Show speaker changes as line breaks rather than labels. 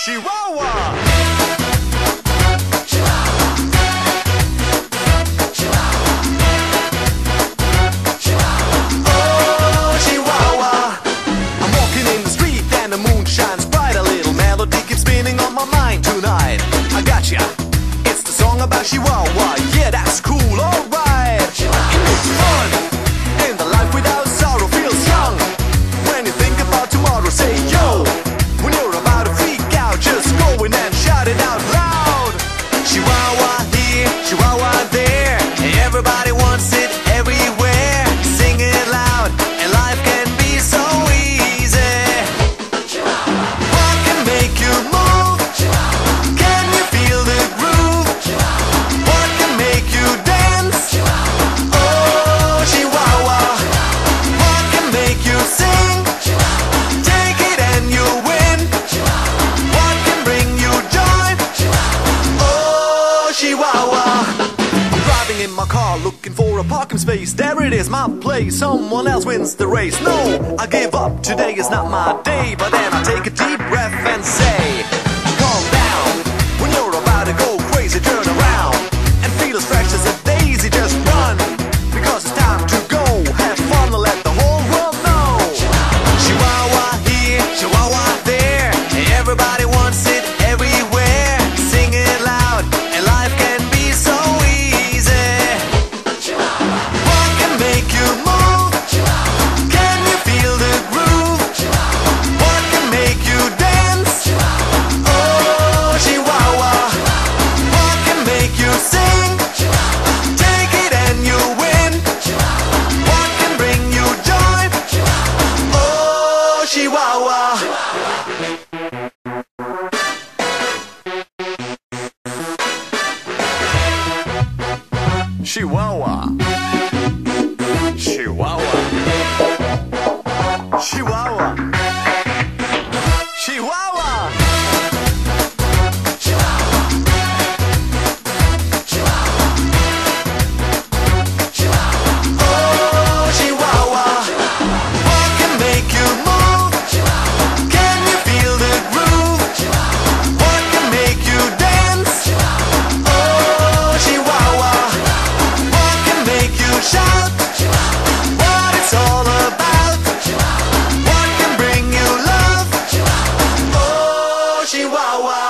Chihuahua! Oh, Chihuahua! I'm walking in the street and the moon shines bright. A little melody keeps spinning on my mind tonight. I gotcha! It's the song about Chihuahua. Yeah, that's cool, alright! It's fun! And the life without sorrow feels young. When you think about tomorrow, say yo! When you're about to freak out, just go in and shout it out loud. Chihuahua here, Chihuahua there. Everybody wants it everywhere. Sing it loud, and life can be so easy. What can make you move? Can you feel the groove? What can make you dance? Oh, Chihuahua. What can make you sing? Take it and you win. What can bring you joy? Oh, Chihuahua. I'm driving in my car looking for a parking space. There it is, my place. Someone else wins the race. No, I give up. Today is not my day. But then I take a deep breath and say, calm down. When you're about to go crazy, turn around and feel as fresh as a daisy. Just run, because it's time to go. Have fun and let the whole world know. Chihuahua here, Chihuahua there. Everybody wants it everywhere. Sing it loud, and life can be so easy. What can make you move? Can you feel the groove? What can make you dance? Oh, Chihuahua. What can make you sing? Take it and you win. What can bring you joy? Oh, Chihuahua. Chihuahua. Chihuahua. Chihuahua. Chihuahua. Oh, Chihuahua. What can make you move? Can you feel the groove? What can make you dance? Oh, Chihuahua. What can make you shout? What it's all about? What can bring you love? Oh, Chihuahua.